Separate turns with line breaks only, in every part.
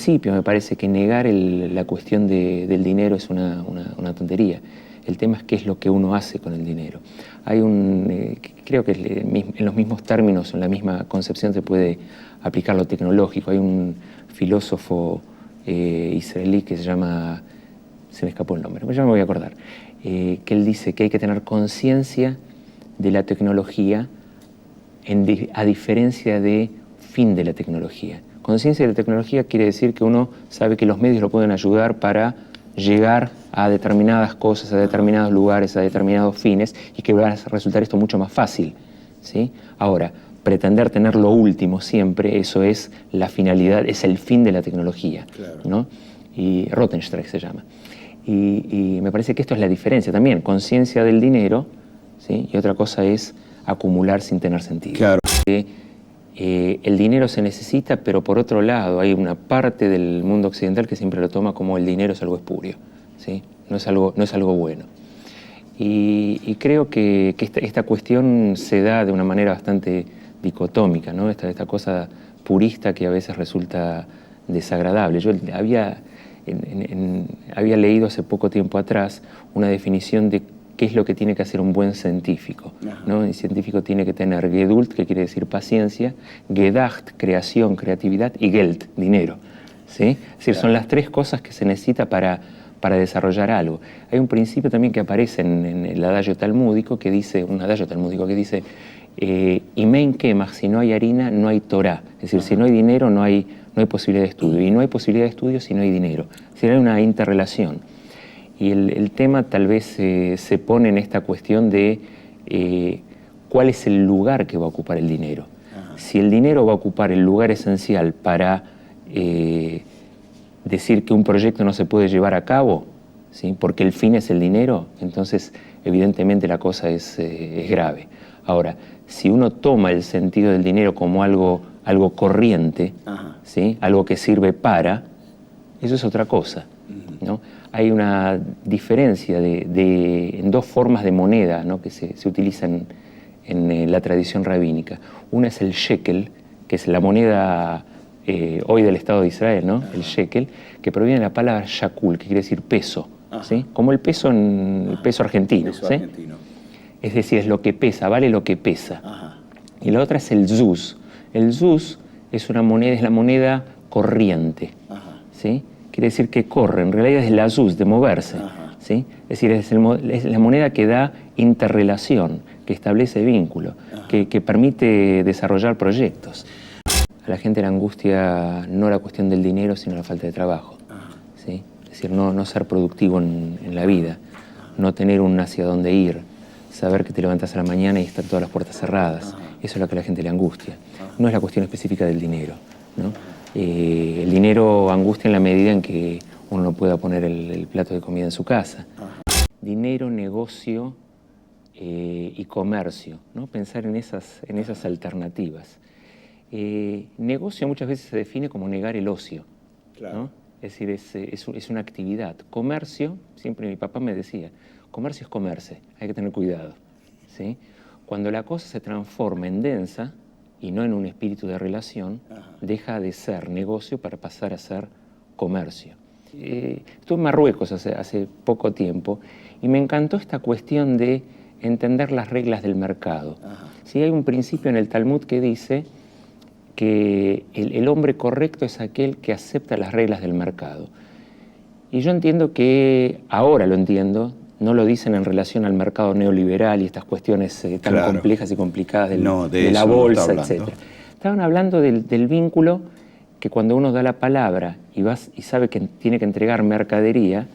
principio me parece que negar la cuestión del dinero es una tontería. El tema es qué es lo que uno hace con el dinero. Hay creo que en los mismos términos, en la misma concepción se puede aplicar lo tecnológico. Hay un filósofo israelí que se llama, se me escapó el nombre, pero ya me voy a acordar, que él dice que hay que tener conciencia de la tecnología a diferencia de fin de la tecnología. Conciencia de la tecnología quiere decir que uno sabe que los medios lo pueden ayudar para llegar a determinadas cosas, a determinados lugares, a determinados fines, y que va a resultar esto mucho más fácil, ¿sí? Ahora, pretender tener lo último siempre, eso es la finalidad, es el fin de la tecnología, claro, ¿no? Y Rothenstreich se llama. Y me parece que esto es la diferencia también, conciencia del dinero, ¿sí? Y otra cosa es acumular sin tener sentido.
Claro.
El dinero se necesita, pero por otro lado hay una parte del mundo occidental que siempre lo toma como el dinero es algo espurio, ¿sí? No es algo bueno. Y creo que esta cuestión se da de una manera bastante dicotómica, ¿no? Esta cosa purista que a veces resulta desagradable. Yo había leído hace poco tiempo atrás una definición de qué es lo que tiene que hacer un buen científico, ¿no? El científico tiene que tener Geduld, que quiere decir paciencia, Gedacht, creación, creatividad, y Geld, dinero, ¿sí? Es decir, son las tres cosas que se necesita para desarrollar algo. Hay un principio también que aparece en el adagio talmúdico que dice, Imein Kemach, si no hay harina, no hay Torah. Es decir, si no hay dinero, no hay posibilidad de estudio. Y no hay posibilidad de estudio si no hay dinero. Es decir, hay una interrelación. Y el tema tal vez se pone en esta cuestión de cuál es el lugar que va a ocupar el dinero. Si el dinero va a ocupar el lugar esencial para decir que un proyecto no se puede llevar a cabo, ¿sí? Porque el fin es el dinero, entonces evidentemente la cosa es grave. Ahora, si uno toma el sentido del dinero como algo corriente, ¿sí? Algo que sirve para, eso es otra cosa, ¿no? Hay una diferencia en dos formas de moneda, ¿no? Que se utilizan en la tradición rabínica. Una es el shekel, que es la moneda hoy del Estado de Israel, ¿no? El shekel, que proviene de la palabra shakul, que quiere decir peso, ¿sí? Como el peso el peso argentino, ¿sí? Es decir, es lo que pesa, vale lo que pesa. Y la otra es el zuz. El zuz es la moneda corriente, ¿sí? Quiere decir que corre, en realidad es la zuz, de moverse, ¿sí? Es decir, es la moneda que da interrelación, que establece vínculo, que permite desarrollar proyectos. A la gente le angustia no la cuestión del dinero, sino la falta de trabajo, ¿sí? Es decir, no ser productivo en la vida, no tener un hacia dónde ir, saber que te levantas a la mañana y están todas las puertas cerradas. Eso es lo que a la gente le angustia. No es la cuestión específica del dinero, ¿no? El dinero angustia en la medida en que uno no pueda poner el plato de comida en su casa. Dinero, negocio y comercio, ¿no? Pensar en esas alternativas. Negocio muchas veces se define como negar el ocio, ¿no? Es decir, es una actividad. Comercio, siempre mi papá me decía, comercio es comerse, hay que tener cuidado, ¿sí? Cuando la cosa se transforma en densa y no en un espíritu de relación, deja de ser negocio para pasar a ser comercio. Estuve en Marruecos hace poco tiempo y me encantó esta cuestión de entender las reglas del mercado. ¿Sí? Hay un principio en el Talmud que dice que el hombre correcto es aquel que acepta las reglas del mercado. Y yo entiendo que, ahora lo entiendo, no lo dicen en relación al mercado neoliberal y estas cuestiones tan complejas y complicadas de la bolsa, etc. Estaban hablando del vínculo que cuando uno da la palabra y sabe que tiene que entregar mercadería,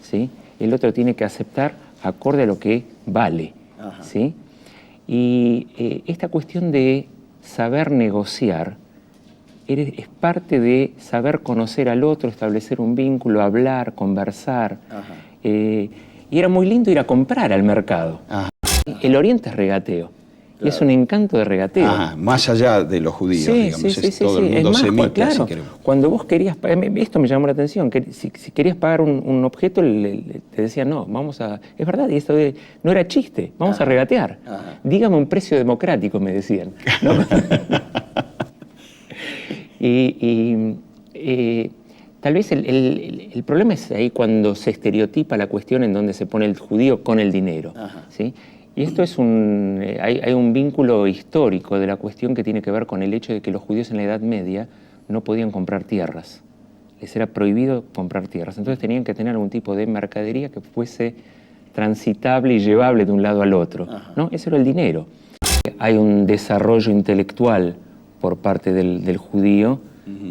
¿sí? El otro tiene que aceptar acorde a lo que vale, ¿sí? Y esta cuestión de saber negociar es parte de saber conocer al otro, establecer un vínculo, hablar, conversar. Y era muy lindo ir a comprar al mercado. El Oriente es regateo. Claro. Y es un encanto de regateo.
Más allá de los judíos, digamos. Todo el mundo semita,
claro, si cuando vos querías pagar, esto me llamó la atención, que si querías pagar un objeto, te decían, no, vamos a... Es verdad, y esto no era chiste, vamos a regatear. Dígame un precio democrático, me decían, ¿no? Tal vez el problema es ahí cuando se estereotipa la cuestión en donde se pone el judío con el dinero. ¿Sí? Y esto es hay un vínculo histórico de la cuestión que tiene que ver con el hecho de que los judíos en la Edad Media no podían comprar tierras. Les era prohibido comprar tierras. Entonces tenían que tener algún tipo de mercadería que fuese transitable y llevable de un lado al otro, ¿no? Ese era el dinero. Hay un desarrollo intelectual por parte del judío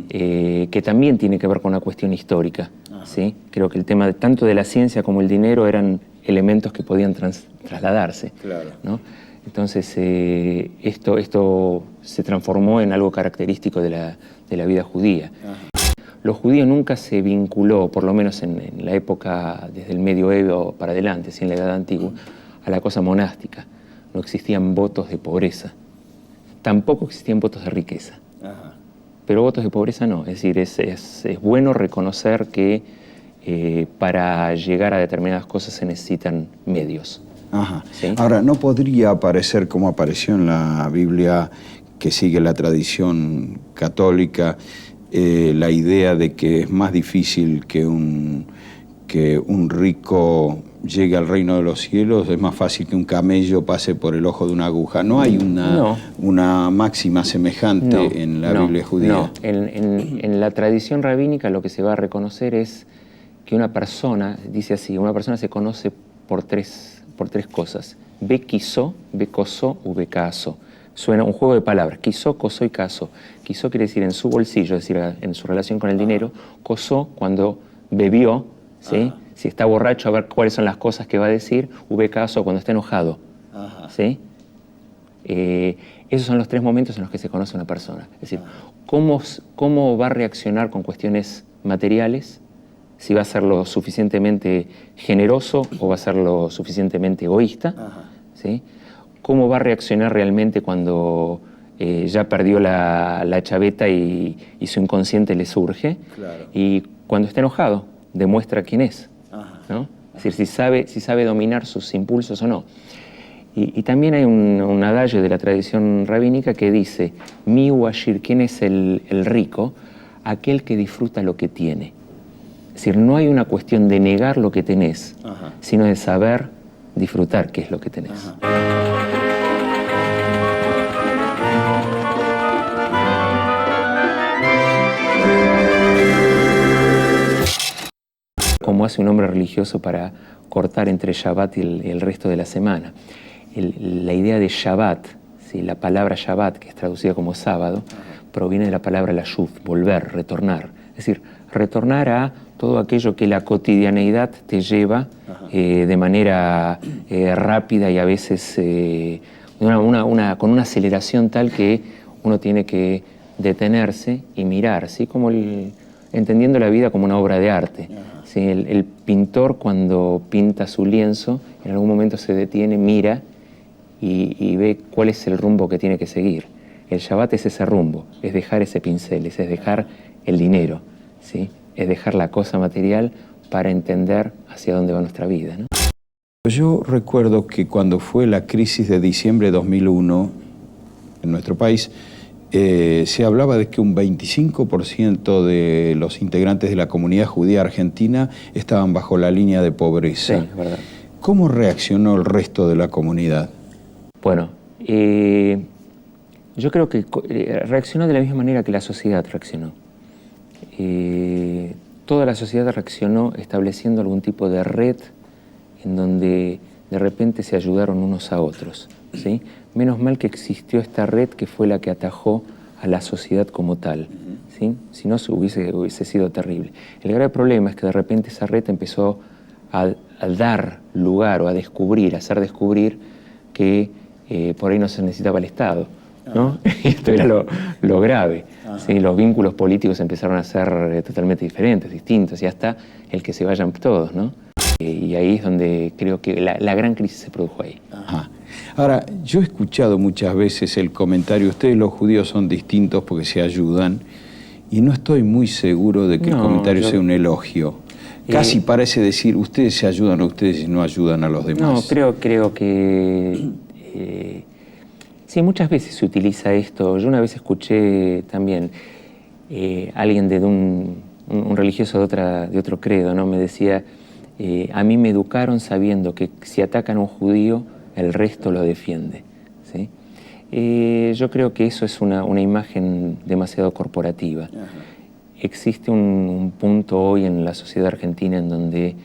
que también tiene que ver con una cuestión histórica. ¿Sí? Creo que el tema tanto de la ciencia como el dinero eran elementos que podían trasladarse.
Claro.
¿No? Entonces, esto se transformó en algo característico de la vida judía. Los judíos nunca se vinculó, por lo menos en la época desde el medioevo para adelante, en la Edad Antigua, a la cosa monástica. No existían votos de pobreza. Tampoco existían votos de riqueza. Pero votos de pobreza no. Es decir, es bueno reconocer que para llegar a determinadas cosas se necesitan medios.
¿Sí? Ahora, ¿no podría aparecer como apareció en la Biblia que sigue la tradición católica la idea de que es más difícil que un rico llegue al reino de los cielos, es más fácil que un camello pase por el ojo de una aguja? ¿No hay una máxima semejante en la Biblia judía?
No, en la tradición rabínica lo que se va a reconocer es que una persona, dice así, una persona se conoce por tres cosas: be quisó, be cosó u be caso. Suena un juego de palabras: quisó, cosó y caso. Quisó quiere decir en su bolsillo, es decir, en su relación con el dinero. Cosó cuando bebió, ¿sí? Si está borracho, a ver cuáles son las cosas que va a decir. Ve caso cuando está enojado. ¿Sí? Esos son los tres momentos en los que se conoce una persona. Es decir, cómo va a reaccionar con cuestiones materiales, si va a ser lo suficientemente generoso o va a ser lo suficientemente egoísta. ¿Sí? Cómo va a reaccionar realmente cuando ya perdió la chaveta y su inconsciente le surge.
Claro.
Y cuando está enojado, demuestra quién es. ¿No? Es decir, si sabe dominar sus impulsos o no. Y también hay un adagio de la tradición rabínica que dice: mi uashir, ¿quién es el rico? Aquel que disfruta lo que tiene. Es decir, no hay una cuestión de negar lo que tenés, sino de saber disfrutar qué es lo que tenés. Como hace un hombre religioso para cortar entre Shabbat y el resto de la semana. La idea de Shabbat, ¿sí? La palabra Shabbat, que es traducida como sábado, proviene de la palabra lashuv, volver, retornar. Es decir, retornar a todo aquello que la cotidianeidad te lleva de manera rápida y a veces con una aceleración tal que uno tiene que detenerse y mirar, ¿sí? Como entendiendo la vida como una obra de arte. ¿Sí? El pintor, cuando pinta su lienzo, en algún momento se detiene, mira y ve cuál es el rumbo que tiene que seguir. El Shabbat es ese rumbo, es dejar ese pincel, es dejar el dinero, ¿sí? Es dejar la cosa material para entender hacia dónde va nuestra vida, ¿no?
Yo recuerdo que cuando fue la crisis de diciembre de 2001 en nuestro país, se hablaba de que un 25% de los integrantes de la comunidad judía argentina estaban bajo la línea de pobreza.
Sí, verdad.
¿Cómo reaccionó el resto de la comunidad?
Bueno, yo creo que reaccionó de la misma manera que la sociedad reaccionó. Toda la sociedad reaccionó estableciendo algún tipo de red en donde de repente se ayudaron unos a otros, ¿sí? Menos mal que existió esta red que fue la que atajó a la sociedad como tal, ¿sí? Si no, hubiese sido terrible. El grave problema es que de repente esa red empezó a dar lugar o a hacer descubrir que por ahí no se necesitaba el Estado, ¿no? Esto era lo grave. ¿Sí? Los vínculos políticos empezaron a ser totalmente diferentes, distintos, y hasta el que se vayan todos, ¿no? Y ahí es donde creo que la gran crisis se produjo ahí.
Ahora, yo he escuchado muchas veces el comentario: ustedes los judíos son distintos porque se ayudan, y no estoy muy seguro de que el comentario sea un elogio. Casi parece decir: ustedes se ayudan a ustedes y no ayudan a los demás.
No, creo que... sí, muchas veces se utiliza esto. Yo una vez escuché también alguien de un un religioso de otro credo, ¿no? Me decía, a mí me educaron sabiendo que si atacan a un judío, el resto lo defiende, ¿sí? Yo creo que eso es una imagen demasiado corporativa. Ajá. Existe un punto hoy en la sociedad argentina en donde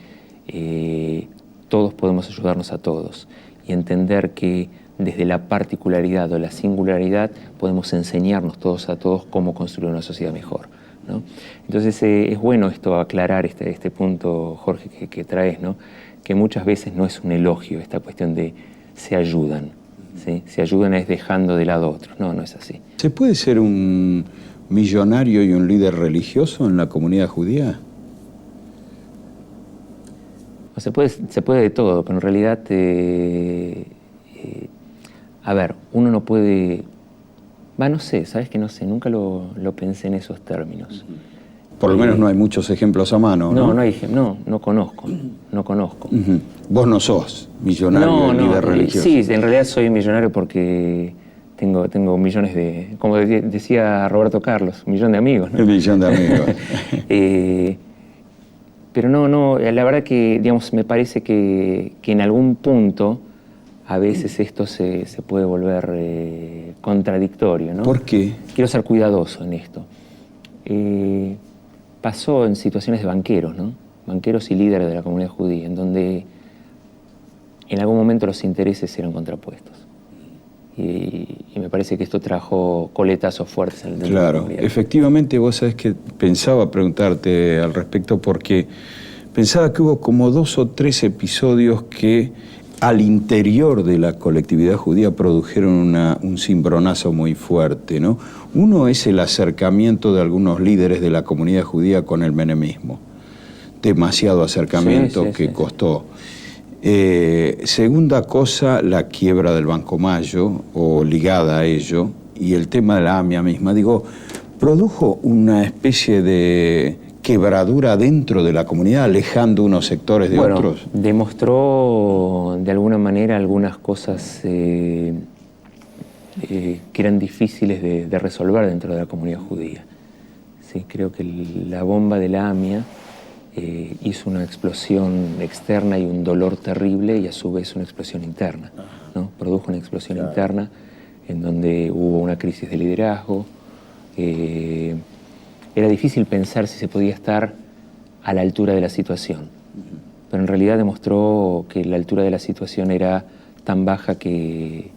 todos podemos ayudarnos a todos y entender que desde la particularidad o la singularidad podemos enseñarnos todos a todos cómo construir una sociedad mejor, ¿no? Entonces es bueno esto, aclarar este punto, Jorge, que traes, ¿no? Que muchas veces no es un elogio esta cuestión de se ayudan, ¿sí? Se ayudan es dejando de lado a otros. No, no es así.
¿Se puede ser un millonario y un líder religioso en la comunidad judía?
O se puede de todo, pero en realidad, a ver, uno no puede... no sé, ¿sabes que no sé? Nunca lo pensé en esos términos.
Por lo menos no hay muchos ejemplos a mano, ¿no?
No conozco.
Uh-huh. Vos no sos millonario, líder religioso.
Sí, en realidad soy millonario porque tengo millones de... Como decía Roberto Carlos, un millón de amigos, ¿no?
Un millón de amigos.
Pero no, la verdad que, digamos, me parece que en algún punto a veces esto se puede volver contradictorio, ¿no?
¿Por qué?
Quiero ser cuidadoso en esto. Pasó en situaciones de banqueros, ¿no? Banqueros y líderes de la comunidad judía, en donde en algún momento los intereses eran contrapuestos. Y me parece que esto trajo coletazos fuertes en el dentro de la comunidad.
Efectivamente, vos sabés que pensaba preguntarte al respecto porque pensaba que hubo como 2 o 3 episodios que al interior de la colectividad judía produjeron un cimbronazo muy fuerte, ¿no? Uno es el acercamiento de algunos líderes de la comunidad judía con el menemismo. Demasiado acercamiento que costó. Segunda cosa, la quiebra del Banco Mayo, o ligada a ello, y el tema de la AMIA misma. Digo, produjo una especie de quebradura dentro de la comunidad, alejando unos sectores de otros.
Demostró de alguna manera algunas cosas que eran difíciles de resolver dentro de la comunidad judía. Sí, creo que la bomba de la AMIA hizo una explosión externa y un dolor terrible, y a su vez una explosión interna, ¿no? Produjo una explosión interna en donde hubo una crisis de liderazgo. Era difícil pensar si se podía estar a la altura de la situación, pero en realidad demostró que la altura de la situación era tan baja que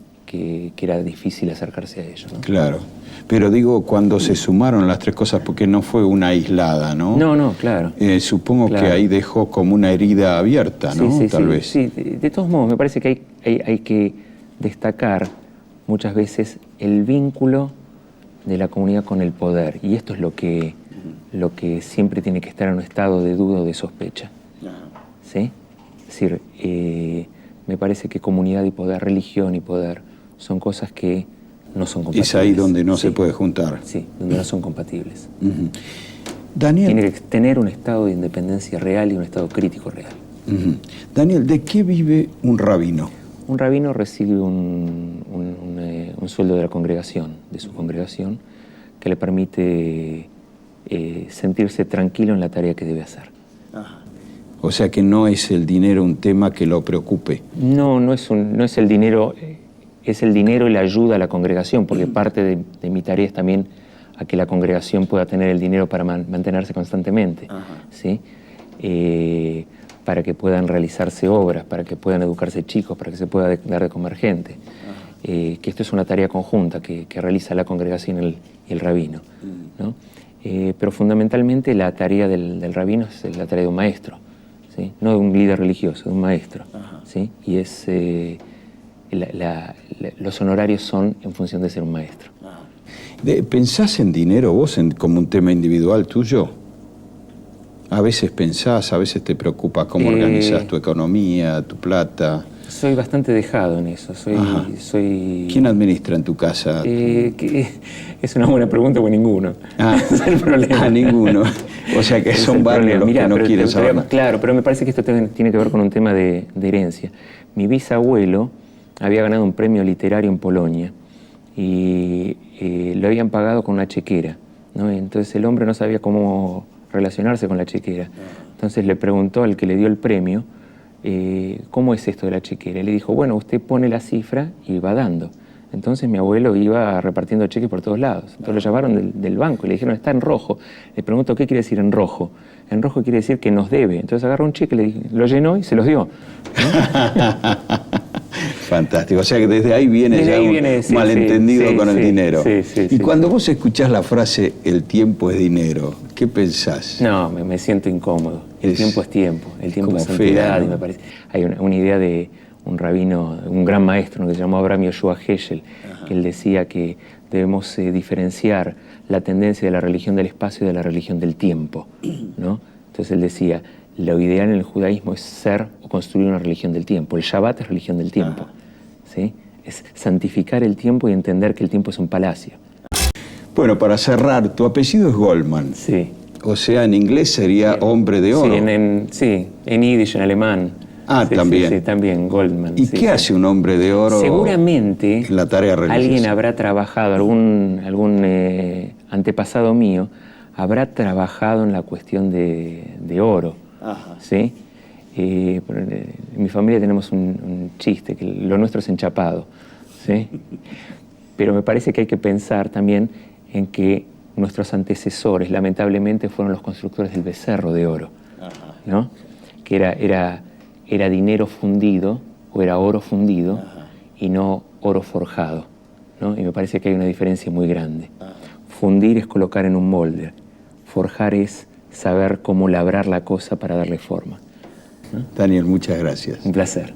era difícil acercarse a ello, ¿no?
Claro, pero digo, cuando se sumaron las 3 cosas, porque no fue una aislada, ¿no?
No, claro.
Supongo que ahí dejó como una herida abierta, ¿no? Tal vez.
Sí, de todos modos, me parece que hay que destacar muchas veces el vínculo de la comunidad con el poder, y esto es lo que siempre tiene que estar en un estado de duda o de sospecha, ¿sí? Es decir, me parece que comunidad y poder, religión y poder, son cosas que no son compatibles.
Es ahí donde no se puede juntar.
Sí, donde no son compatibles.
Daniel,
tiene que tener un estado de independencia real y un estado crítico real.
Daniel, ¿de qué vive un rabino?
Un rabino recibe un sueldo de la congregación, de su congregación, que le permite sentirse tranquilo en la tarea que debe hacer.
O sea que no es el dinero un tema que lo preocupe.
No es el dinero, es el dinero y la ayuda a la congregación, porque parte de mi tarea es también a que la congregación pueda tener el dinero para mantenerse constantemente, ¿sí? Para que puedan realizarse obras, para que puedan educarse chicos, para que se pueda dar de comer gente. Que esto es una tarea conjunta que realiza la congregación y el rabino, ¿no? Pero fundamentalmente la tarea del rabino es la tarea de un maestro, ¿sí? No de un líder religioso, de un maestro, ¿sí? Y es, los honorarios son en función de ser un maestro.
¿Pensás en dinero vos como un tema individual tuyo? A veces pensás, a veces te preocupa cómo organizás tu economía, tu plata.
Soy bastante dejado en eso. Soy...
¿Quién administra en tu casa?
Es una buena pregunta, pues ninguno.
Ese es el problema. Ninguno. O sea que son varios los que no quieren saber.
Claro, pero me parece que esto tiene que ver con un tema de herencia. Mi bisabuelo había ganado un premio literario en Polonia y lo habían pagado con una chequera, ¿no? Entonces el hombre no sabía cómo relacionarse con la chequera. Entonces le preguntó al que le dio el premio, ¿cómo es esto de la chequera? Y le dijo, bueno, usted pone la cifra y va dando. Entonces mi abuelo iba repartiendo cheques por todos lados. Entonces lo llamaron del banco y le dijeron, está en rojo. Le preguntó, ¿qué quiere decir en rojo? En rojo quiere decir que nos debe. Entonces agarró un cheque, lo llenó y se los dio.
Fantástico. O sea que desde ahí viene un malentendido con el dinero. Y cuando vos escuchás la frase, el tiempo es dinero, ¿qué pensás?
No, me siento incómodo. El tiempo es tiempo. El tiempo es santidad. Y me parece, hay una idea de un rabino, un gran maestro que se llamó Abraham Yoshua Heschel, que él decía que debemos diferenciar la tendencia de la religión del espacio y de la religión del tiempo, ¿no? Entonces él decía, lo ideal en el judaísmo es ser o construir una religión del tiempo. El Shabbat es religión del tiempo, ¿sí? Es santificar el tiempo y entender que el tiempo es un palacio.
Bueno, para cerrar, tu apellido es Goldman.
Sí.
O sea, en inglés sería hombre de oro.
Sí, en yiddish, en alemán.
También.
Sí, también, Goldman.
¿Y qué hace un hombre de oro?
Seguramente
en la tarea religiosa?
Alguien habrá trabajado, algún antepasado mío, habrá trabajado en la cuestión de oro. ¿Sí? En mi familia tenemos un chiste, que lo nuestro es enchapado. ¿Sí? Pero me parece que hay que pensar también en que nuestros antecesores, lamentablemente, fueron los constructores del becerro de oro, ¿no? Que era dinero fundido o era oro fundido y no oro forjado, ¿no? Y me parece que hay una diferencia muy grande. Fundir es colocar en un molde, forjar es saber cómo labrar la cosa para darle forma, ¿no?
Daniel, muchas gracias.
Un placer.